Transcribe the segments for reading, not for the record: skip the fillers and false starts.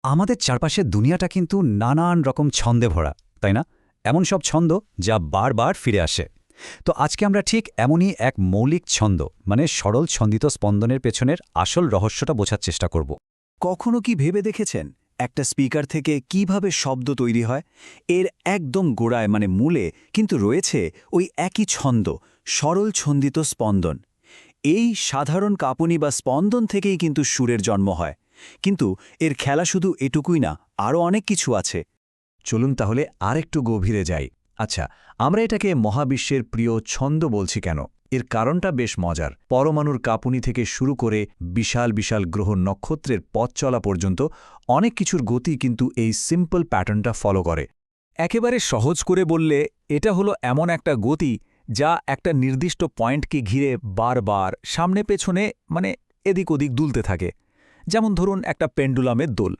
আমাদের চারপাশের দুনিয়াটা কিন্তু নানান রকম ছন্দে ভরা, তাই না? এমন সব ছন্দ যা বারবার ফিরে আসে। তো আজকে আমরা ঠিক এমনই এক মৌলিক ছন্দ, মানে সরল ছন্দিত স্পন্দনের পেছনের আসল রহস্যটা বোঝার চেষ্টা করব। কখনো কি ভেবে দেখেছেন একটা স্পিকার থেকে কিভাবে শব্দ তৈরি হয়? এর একদম গোড়ায় মানে মূলে কিন্তু রয়েছে ওই একই ছন্দ, সরল ছন্দিত স্পন্দন। এই সাধারণ কাঁপুনি বা স্পন্দন থেকেই কিন্তু সুরের জন্ম হয়। কিন্তু এর খেলা শুধু এটুকুই না, আরও অনেক কিছু আছে। চলুন তাহলে আরেকটু গভীরে যাই। আচ্ছা, আমরা এটাকে মহাবিশ্বের প্রিয় ছন্দ বলছি কেন? এর কারণটা বেশ মজার। পরমাণুর কাঁপুনি থেকে শুরু করে বিশাল বিশাল গ্রহ নক্ষত্রের পথ চলা পর্যন্ত অনেক কিছুর গতি কিন্তু এই সিম্পল প্যাটার্নটা ফলো করে। একেবারে সহজ করে বললে এটা হলো এমন একটা গতি যা একটা নির্দিষ্ট পয়েন্টকে ঘিরে বারবার সামনে পেছনে মানে এদিক ওদিক দুলতে থাকে। যেমন ধরুন একটা পেন্ডুলামের দোল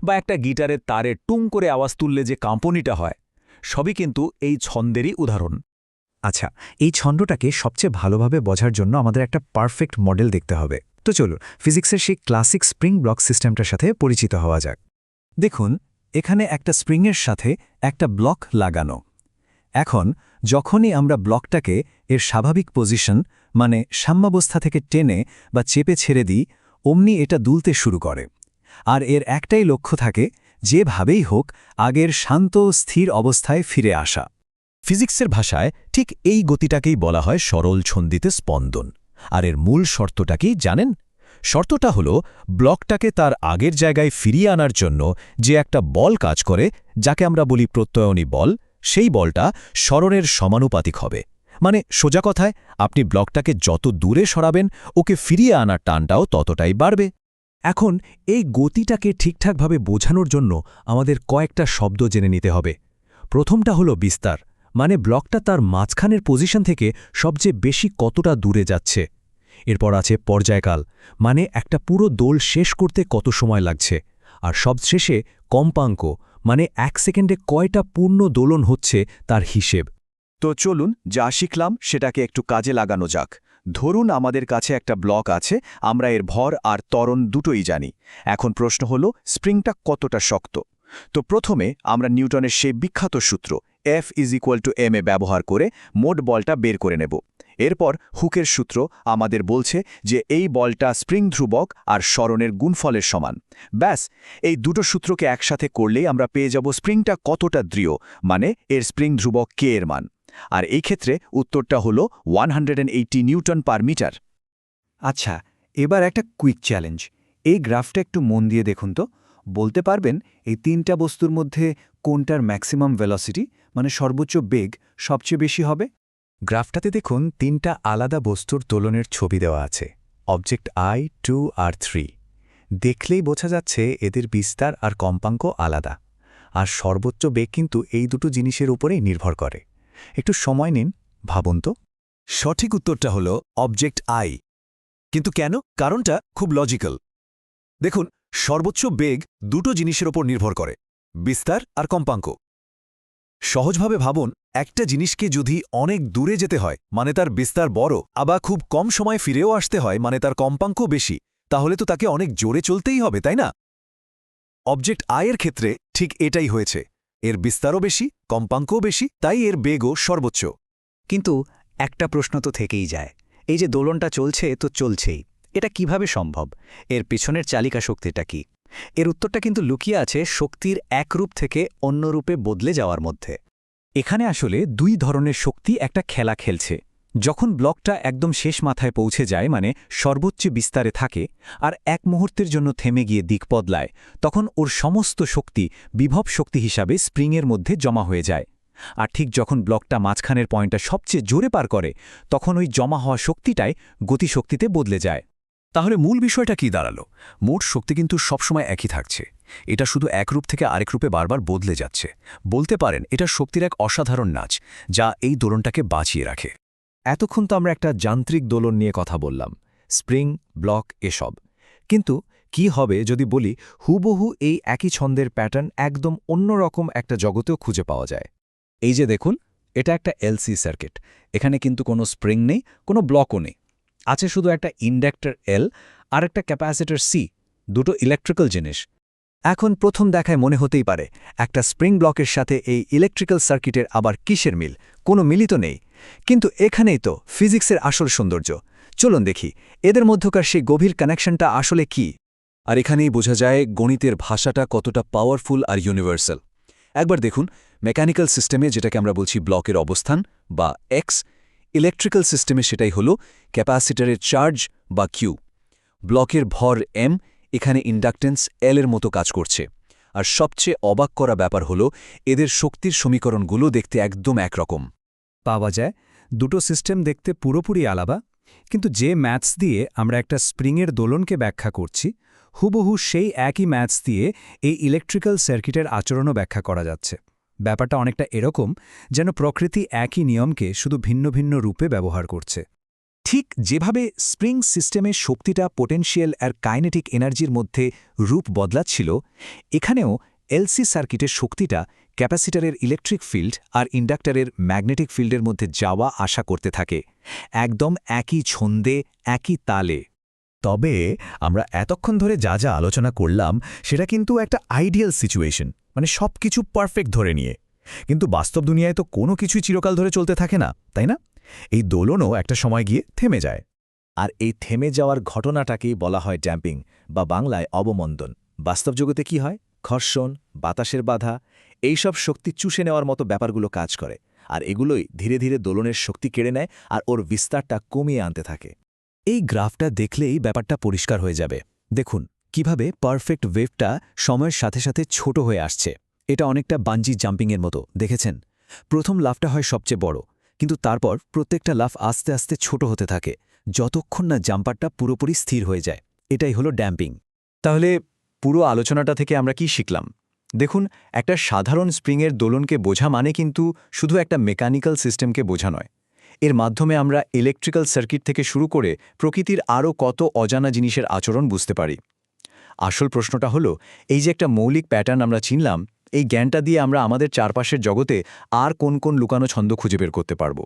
বা একটা গিটারের তারে টুং করে আওয়াজ তুললে যে কাঁপনিটা হয়, সবই কিন্তু এই ছন্দেরই উদাহরণ। আচ্ছা, এই ছন্দটাকে সবচেয়ে ভালোভাবে বোঝার জন্য আমাদের একটা পারফেক্ট মডেল দেখতে হবে। তো চলুন ফিজিক্সের সেই ক্লাসিক স্প্রিং ব্লক সিস্টেমটার সাথে পরিচিত হওয়া যাক। দেখুন, এখানে একটা স্প্রিংয়ের সাথে একটা ব্লক লাগানো। এখন যখনই আমরা ব্লকটাকে এর স্বাভাবিক পজিশন মানে সাম্যাবস্থা থেকে টেনে বা চেপে ছেড়ে দিই, অমনি এটা দুলতে শুরু করে। আর এর একটাই লক্ষ্য থাকে, যেভাবেই হোক আগের শান্ত স্থির অবস্থায় ফিরে আসা। ফিজিক্সের ভাষায় ঠিক এই গতিটাকেই বলা হয় সরল ছন্দিতে স্পন্দন। আর এর মূল শর্তটা কি জানেন? শর্তটা হলো ব্লকটাকে তার আগের জায়গায় ফিরিয়ে আনার জন্য যে একটা বল কাজ করে, যাকে আমরা বলি প্রত্যয়নী বল, সেই বলটা সরণের সমানুপাতিক হবে। মানে সোজা কথায়, আপনি ব্লকটাকে যত দূরে সরাবেন, ওকে ফিরিয়ে আনার টানটাও ততটাই বাড়বে। এখন এই গতিটাকে ঠিকঠাকভাবে বোঝানোর জন্য আমাদের কয়েকটা শব্দ জেনে নিতে হবে। প্রথমটা হলো বিস্তার, মানে ব্লকটা তার মাঝখানের পজিশন থেকে সবচেয়ে বেশি কতটা দূরে যাচ্ছে। এরপর আছে পর্যায়কাল, মানে একটা পুরো দোল শেষ করতে কত সময় লাগছে। আর সবশেষে কম্পাঙ্ক, মানে 1 সেকেন্ডে কয়টা পূর্ণ দোলন হচ্ছে তার হিসেব। তো চলুন যা শিখলাম সেটাকে একটু কাজে লাগানো যাক। ধরুন আমাদের কাছে একটা ব্লক আছে, আমরা এর ভর আর ত্বরণ দুটোই জানি। এখন প্রশ্ন হলো স্প্রিংটা কতটা শক্ত। তো প্রথমে আমরা নিউটনের সেই বিখ্যাত সূত্র F=ma ব্যবহার করে মোট বলটা বের করে নেব। এরপর হুকের সূত্র আমাদের বলছে যে এই বলটা স্প্রিং ধ্রুবক আর সরণের গুণফলের সমান। ব্যাস, এই দুটো সূত্রকে একসাথে করলেই আমরা পেয়ে যাব স্প্রিংটা কতটা দৃঢ়, মানে এর স্প্রিং ধ্রুবক কে এর মান। আর এই ক্ষেত্রে উত্তরটা হলো 180 নিউটন পার মিটার। আচ্ছা, এবার একটা কুইক চ্যালেঞ্জ। এই গ্রাফটা একটু মন দিয়ে দেখুন তো। বলতে পারবেন এই তিনটা বস্তুর মধ্যে কোনটার ম্যাক্সিমাম ভেলোসিটি মানে সর্বোচ্চ বেগ সবচেয়ে বেশি হবে? গ্রাফটাতে দেখুন 3টা আলাদা বস্তুর দোলনের ছবি দেওয়া আছে, অবজেক্ট I, 2 আর 3। দেখলেই বোঝা যাচ্ছে এদের বিস্তার আর কম্পাঙ্ক আলাদা। আর সর্বোচ্চ বেগ কিন্তু এই দুটো জিনিসের উপরেই নির্ভর করে। একটু সময় নিন, ভাবুন তো। সঠিক উত্তরটা হলো অবজেক্ট আই। কিন্তু কেন? কারণটা খুব লজিক্যাল। দেখুন, সর্বোচ্চ বেগ দুটো জিনিসের ওপর নির্ভর করে, বিস্তার আর কম্পাঙ্ক। সহজভাবে ভাবুন, একটা জিনিসকে যদি অনেক দূরে যেতে হয় মানে তার বিস্তার বড়, আবার খুব কম সময় ফিরেও আসতে হয় মানে তার কম্পাঙ্ক বেশি, তাহলে তো তাকে অনেক জোরে চলতেই হবে, তাই না? অবজেক্ট আই এর ক্ষেত্রে ঠিক এটাই হয়েছে। এর বিস্তারও বেশি, কম্পাঙ্কও বেশি, তাই এর বেগও সর্বোচ্চ। কিন্তু একটা প্রশ্ন তো থেকেই যায়, এই যে দোলনটা চলছে তো চলছেই, এটা কিভাবে সম্ভব? এর পিছনের চালিকা শক্তিটা কি? এর উত্তরটা কিন্তু লুকিয়ে আছে শক্তির এক রূপ থেকে অন্য রূপে বদলে যাওয়ার মধ্যে। এখানে আসলে দুই ধরনের শক্তি একটা খেলা খেলছে। যখন ব্লকটা একদম শেষ মাথায় পৌঁছে যায়, মানে সর্বোচ্চ বিস্তারে থাকে, আর এক মুহূর্তের জন্য থেমে গিয়ে দিক বদলায়, তখন ওর সমস্ত শক্তি বিভব শক্তি হিসাবে স্প্রিংয়ের মধ্যে জমা হয়ে যায়। আর ঠিক যখন ব্লকটা মাঝখানের পয়েন্টটা সবচেয়ে জোরে পার করে, তখন ওই জমা হওয়া শক্তিটাই গতিশক্তিতে বদলে যায়। তাহলে মূল বিষয়টা কি দাঁড়ালো? মোট শক্তি কিন্তু সবসময় একই থাকছে, এটা শুধু এক রূপ থেকে আরেক রূপে বারবার বদলে যাচ্ছে। বলতে পারেন এটা শক্তির এক অসাধারণ নাচ, যা এই দোলনটাকে বাঁচিয়ে রাখে। এতক্ষণ তো আমরা একটা যান্ত্রিক দোলন নিয়ে কথা বললাম, স্প্রিং, ব্লক এসব। কিন্তু কি হবে যদি বলি হুবহু এই একই ছন্দের প্যাটার্ন একদম অন্যরকম একটা জগতেও খুঁজে পাওয়া যায়? এই যে দেখুন, এটা একটা এলসি সার্কিট। এখানে কিন্তু কোনো স্প্রিং নেই, কোনো ব্লকও নেই। আছে শুধু একটা ইন্ডাক্টর এল আর একটা ক্যাপাসিটর সি, দুটো ইলেকট্রিক্যাল জিনিস। এখন প্রথম দেখায় মনে হতেই পারে একটা স্প্রিং ব্লকের সাথে এই ইলেকট্রিক্যাল সার্কিটের আবার কিসের মিল, কোনো মিলই তো নেই। কিন্তু এখানেই তো ফিজিক্সের আসল সৌন্দর্য। চলুন দেখি এদের মধ্যকার সেই গভীর কানেকশনটা আসলে কি। আর এখানেই বোঝা যায় গণিতের ভাষাটা কতটা পাওয়ারফুল আর ইউনিভার্সাল। একবার দেখুন, মেকানিক্যাল সিস্টেমে যেটাকে আমরা বলছি ব্লকের অবস্থান বা এক্স, ইলেকট্রিক্যাল সিস্টেমে সেটাই হলো ক্যাপাসিটরের চার্জ বা কিউ। ব্লকের ভর এম, এখানে ইন্ডাকটেন্স এল এর মতো কাজ করছে। আর সবচেয়ে অবাক করা ব্যাপার হলো এদের শক্তির সমীকরণগুলো দেখতে একদম একরকম। পাওয়া যায় দুটো সিস্টেম দেখতে পুরোপুরি আলাদা, কিন্তু যে ম্যাথস দিয়ে আমরা একটা স্প্রিংয়ের দোলনকে ব্যাখ্যা করছি, হুবহু সেই একই ম্যাথস দিয়ে এই ইলেকট্রিক্যাল সার্কিটের আচরণও ব্যাখ্যা করা যাচ্ছে। ব্যাপারটা অনেকটা এরকম যেন প্রকৃতি একই নিয়মকে শুধু ভিন্ন ভিন্ন রূপে ব্যবহার করছে। ঠিক যেভাবে স্প্রিং সিস্টেমের শক্তিটা পোটেনশিয়াল আর কাইনেটিক এনার্জির মধ্যে রূপ বদলাচ্ছিল, এখানেও এলসি সার্কিটের শক্তিটা ক্যাপাসিটরের ইলেকট্রিক ফিল্ড আর ইন্ডাক্টরের ম্যাগনেটিক ফিল্ডের মধ্যে যাওয়া আসা করতে থাকে, একদম একই ছন্দে, একই তালে। তবে আমরা এতক্ষণ ধরে যা যা আলোচনা করলাম সেটা কিন্তু একটা আইডিয়াল সিচুয়েশন, মানে সব কিছু পারফেক্ট ধরে নিয়ে। কিন্তু বাস্তব দুনিয়ায় তো কোনো কিছুই চিরকাল ধরে চলতে থাকে না, তাই না? এই দোলনও একটা সময় গিয়ে থেমে যায়। আর এই থেমে যাওয়ার ঘটনাটাকেই বলা হয় ড্যাম্পিং বা বাংলায় অবমন্দন। বাস্তব জগতে কি হয়? ঘর্ষণ, বাতাসের বাধা, এইসব শক্তি চুষে নেওয়ার মতো ব্যাপারগুলো কাজ করে, আর এগুলোই ধীরে ধীরে দোলনের শক্তি কেড়ে নেয় আর ওর বিস্তারটা কমিয়ে আনতে থাকে। এই গ্রাফটা দেখলেই ব্যাপারটা পরিষ্কার হয়ে যাবে। দেখুন কিভাবে পারফেক্ট ওয়েভটা সময়ের সাথে সাথে ছোট হয়ে আসছে। এটা অনেকটা বাঞ্জি জাম্পিংয়ের মতো, দেখেছেন? প্রথম লাফটা হয় সবচেয়ে বড়, কিন্তু তারপর প্রত্যেকটা লাফ আস্তে আস্তে ছোট হতে থাকে, যতক্ষণ না জাম্পারটা পুরোপুরি স্থির হয়ে যায়। এটাই হলো ড্যাম্পিং। তাহলে পুরো আলোচনাটা থেকে আমরা কি শিখলাম? দেখুন, একটা সাধারণ স্প্রিংয়ের দোলনকে বোঝা মানে কিন্তু শুধু একটা মেকানিক্যাল সিস্টেমকে বোঝা নয়। এর মাধ্যমে আমরা ইলেকট্রিক্যাল সার্কিট থেকে শুরু করে প্রকৃতির আরও কত অজানা জিনিসের আচরণ বুঝতে পারি। আসল প্রশ্নটা হলো, এই যে একটা মৌলিক প্যাটার্ন আমরা চিনলাম, এই জ্ঞানটা দিয়ে আমরা আমাদের চারপাশের জগতে আর কোন কোন লুকানো ছন্দ খুঁজে বের করতে পারব।